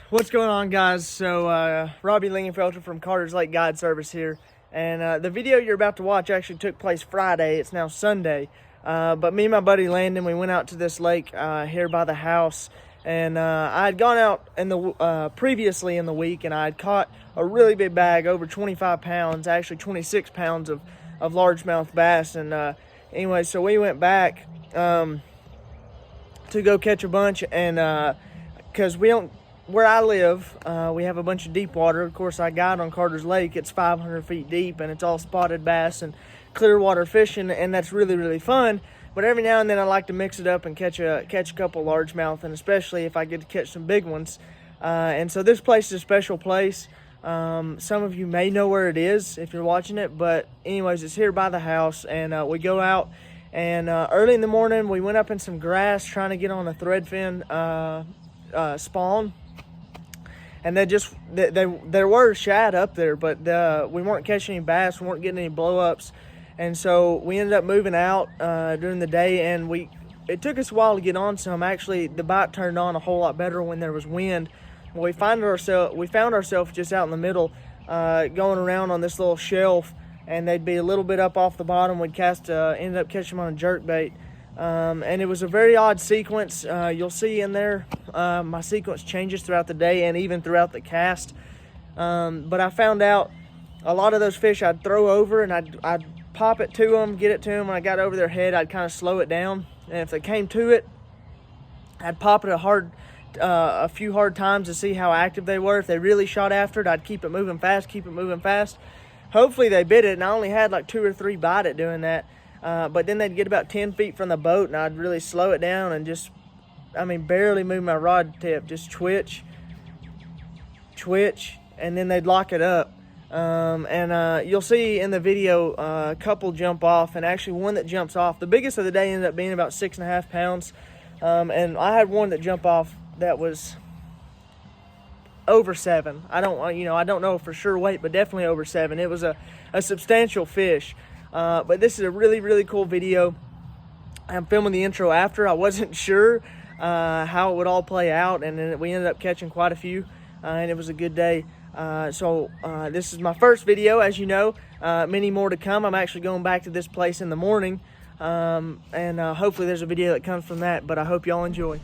What's going on, guys? So Robbie Lingenfelter from Carter's Lake Guide Service here, and the video you're about to watch actually took place Friday. It's now Sunday, but me and my buddy Landon, we went out to this lake here by the house, and I had gone out in the previously in the week, and I had caught a really big bag, over 25 pounds, actually 26 pounds of largemouth bass. And anyway, so we went back to go catch a bunch, and because we don't, where I live, we have a bunch of deep water. Of course, I guide on Carter's Lake. It's 500 feet deep, and it's all spotted bass and clear water fishing, and that's really, really fun. But every now and then I like to mix it up and catch a couple largemouth, and especially if I get to catch some big ones. And so this place is a special place. Some of you may know where it is if you're watching it, but anyways, it's here by the house, and we go out, and early in the morning we went up in some grass trying to get on a threadfin spawn. And there were shad up there, but we weren't catching any bass, we weren't getting any blow-ups. And so we ended up moving out during the day, and it took us a while to get on some. Actually, the bite turned on a whole lot better when there was wind. We found ourselves just out in the middle, going around on this little shelf, and they'd be a little bit up off the bottom. We'd ended up catching them on a jerkbait. And it was a very odd sequence. You'll see in there, my sequence changes throughout the day and even throughout the cast. But I found out a lot of those fish I'd throw over, and I'd pop it to them, get it to them. When I got over their head, I'd kind of slow it down. And if they came to it, I'd pop it a few hard times to see how active they were. If they really shot after it, I'd keep it moving fast, Hopefully they bit it, and I only had like 2 or 3 bite it doing that. But then they'd get about 10 feet from the boat, and I'd really slow it down and barely move my rod tip, just twitch, and then they'd lock it up. And you'll see in the video a couple jump off, and actually one that jumps off, the biggest of the day, ended up being about 6.5 pounds. And I had one that jumped off that was over 7. I don't know for sure weight, but definitely over 7. It was a substantial fish. But this is a really, really cool video. I'm filming the intro after. I wasn't sure how it would all play out, and then we ended up catching quite a few, and it was a good day. So this is my first video, as you know. Many more to come. I'm actually going back to this place in the morning, and hopefully there's a video that comes from that, but I hope y'all enjoy.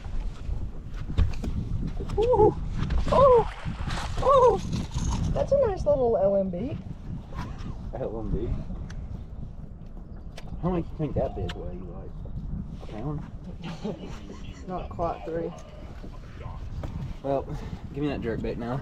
Ooh. Oh. Oh. That's a nice little LMB. LMB? How much do you think that big weigh? Like a pound? Not quite 3. Well, give me that jerkbait now.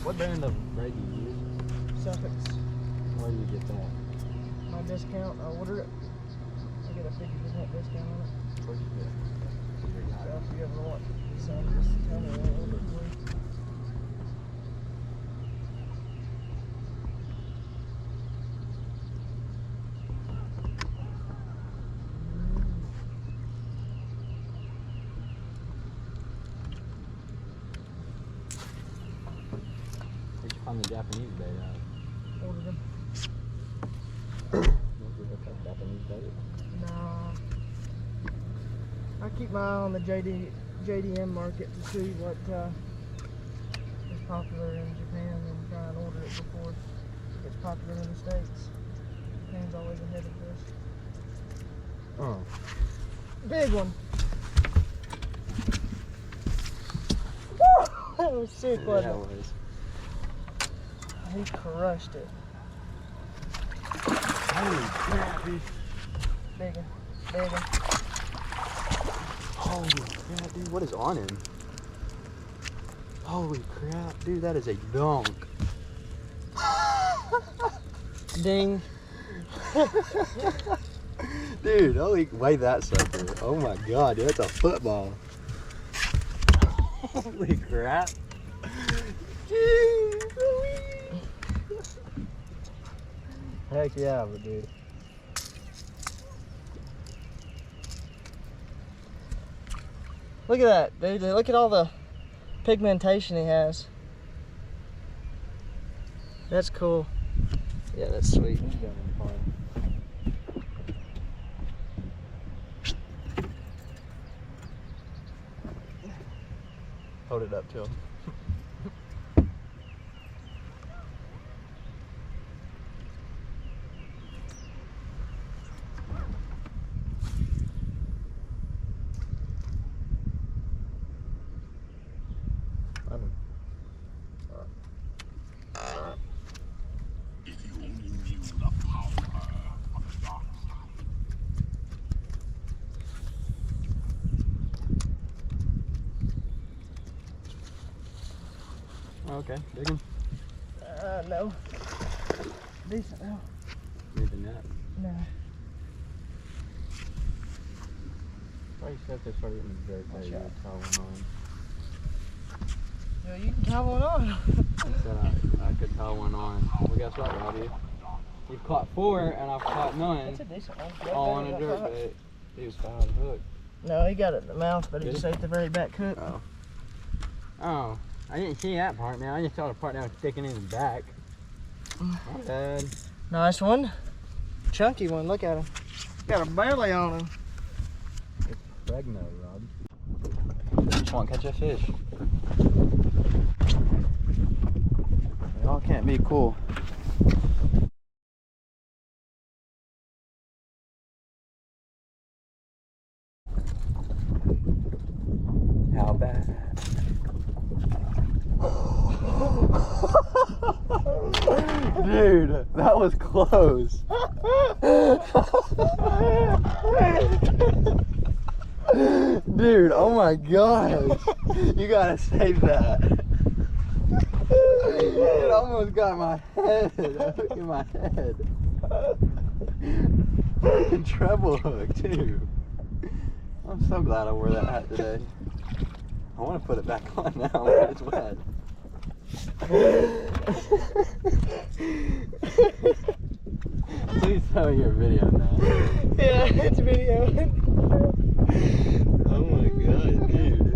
What brand of braid do you use? Suffolk. Where do you get that? My discount, I ordered it. I get a 50% discount on it. Where'd you get it? So if you ever want some, just tell me I'll order it for you. Where'd you find the Japanese bait at? Ordered them. Japanese bait? No. I keep my eye on the JDM market to see what is popular in Japan and try and order it before it gets popular in the States. Japan's always ahead of this. Oh. Big one. Woo! That was sick, wasn't Yeah, it? it was. He crushed it. Holy crap, dude. Big one. Holy crap, dude. What is on him? Holy crap, dude. That is a dunk. Ding. Dude, holy, weigh that sucker. Oh my god, dude. That's a football. Holy crap. Heck yeah, but dude. Look at that, dude. Look at all the pigmentation he has. That's cool. Yeah, that's sweet. Hold it up to him. Okay, big one? No. Decent now. Maybe not. No. Probably said they started getting the dirt that you would tie one on. Yeah, you can tie one on. I said I could tie one on. Well, guess what, Robbie? You've caught 4 and I've caught none. That's a decent one. All on a dirt bait. He was foul the hook. No, he got it in the mouth, but he Did just he? ate the very back hook. Oh. Oh. I didn't see that part, man. I just saw the part that was sticking in his back. My bad. Nice one. Chunky one, look at him. Got a belly on him. It's pregno, Rob. Just won't catch a fish. It all can't be cool. How bad? Dude, that was close. Dude, oh my gosh. You gotta save that. It almost got my head. Look at my head. Freaking treble hook, too. I'm so glad I wore that hat today. I want to put it back on now, but it's wet. Please tell me your video now. Yeah, it's video. Oh my god, dude.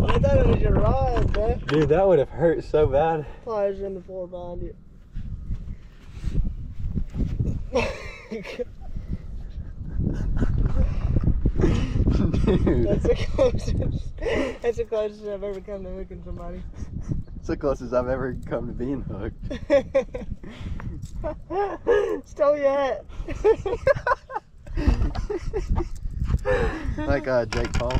I thought it was your rod, man. Dude, that would have hurt so bad. Pliers are in the floor behind you. Dude. That's the closest I've ever come to hooking somebody. It's the closest I've ever come to being hooked. Stole your hat. Like Jake Paul.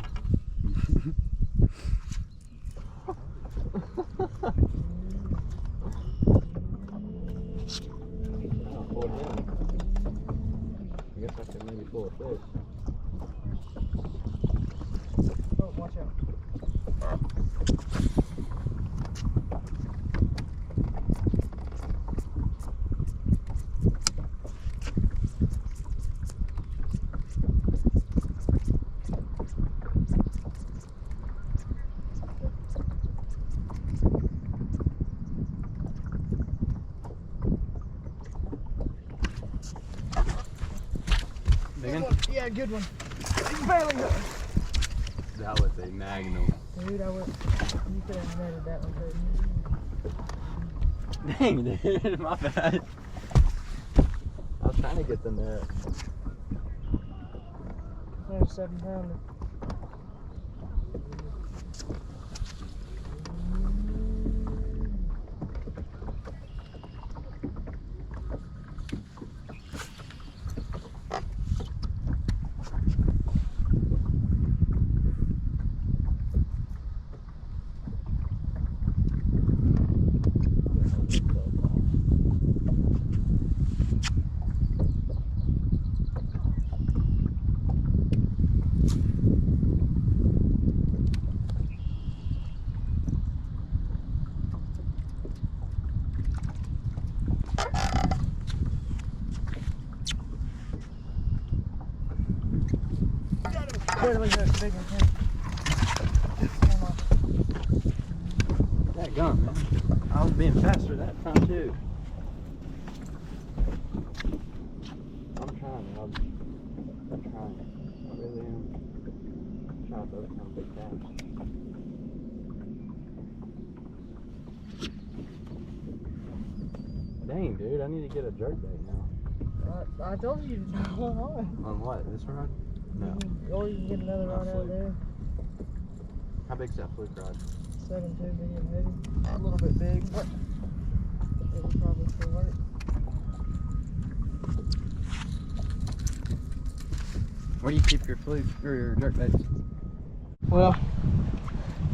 I guess I could maybe pull a fish. Oh, watch out. Big one? Yeah, good one. Barely hooked. That was a magnum. Dude, you could have netted that one, couldn't Dang, dude, my bad. I was trying to get the net. There's a 7-pounder. Barely hooked, big one, too. That gum, man. I was being faster that time too. I'm trying, Rob. I'm trying. I really am. I'm trying to focus on big bass. Dang, dude, I need to get a jerk bait now. I told you to go on. On what? This rod? No. Or you can get another rod out of there. How big's that fluke rod? 7.2 medium heavy. A little bit big, but it will probably still work. Where do you keep your fluke or your jerk baits? Well,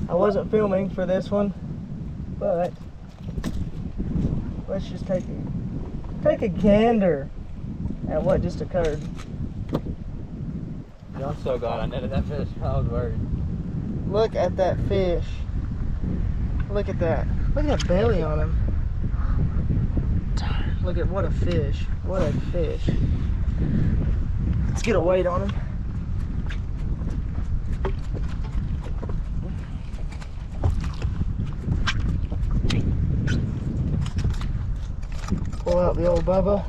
I wasn't filming for this one, but let's just take a gander at what just occurred. I'm so glad I netted that fish. I was worried. Look at that fish. Look at that. Look at that belly on him. Look at what a fish. What a fish. Let's get a weight on him. Pull out the old Bubba.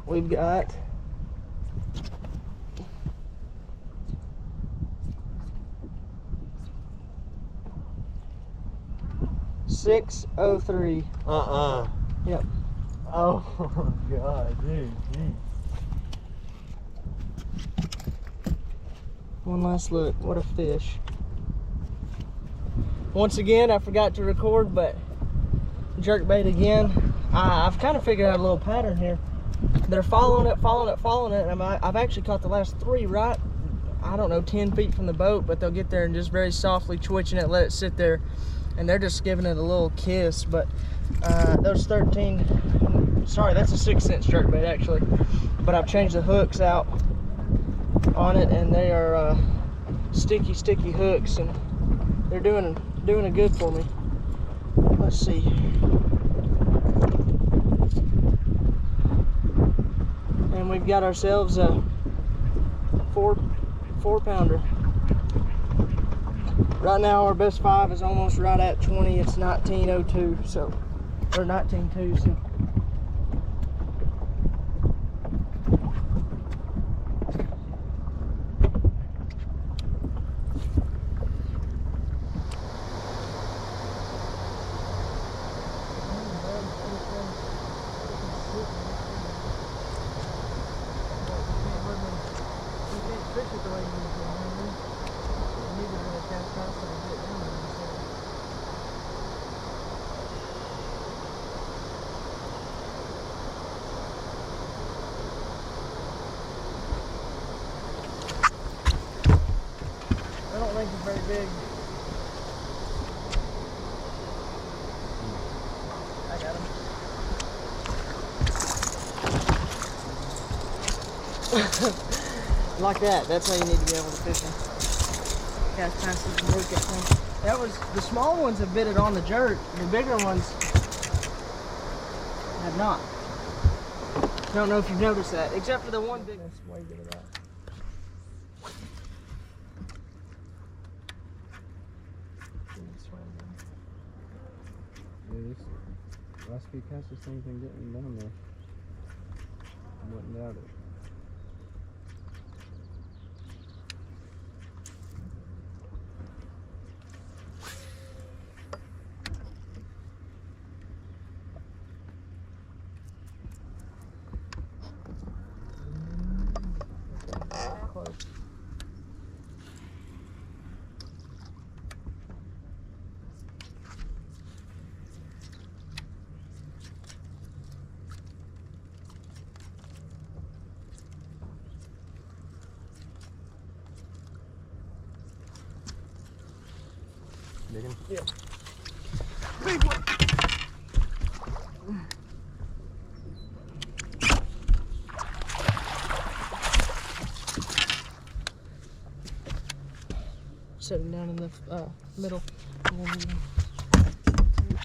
We've got 603. Yep. Oh god, dude. One last look. What a fish. Once again, I forgot to record, but jerkbait again. I've kind of figured out a little pattern here. They're following it, and I've actually caught the last three right, I don't know, 10 feet from the boat, but they'll get there and just very softly twitching it, let it sit there, and they're just giving it a little kiss. But those 13, sorry, that's a 6 cent jerkbait actually, but I've changed the hooks out on it, and they are sticky hooks, and they're doing it good for me. Let's see. And we've got ourselves a four pounder. Right now our best 5 is almost right at 20. It's 1902, so, or 19.2, so. I don't think it's very big. I got him. Like that. That's how you need to be able to fish them. Cast passes and work at things. That was, the small ones have bit it on the jerk. The bigger ones have not. Don't know if you've noticed that, except for the one big. That's way good at that. Yeah, this last few casts, this thing's been getting down there. I wouldn't doubt it. Close. Digging? Yeah. Big one. Sitting down in the middle.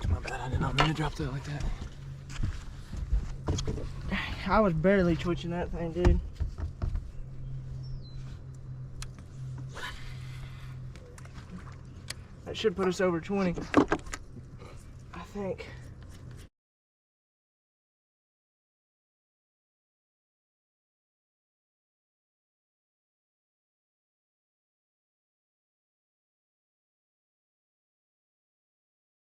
My bad, I did not mean to drop that like that. I was barely twitching that thing, dude. That should put us over 20. I think.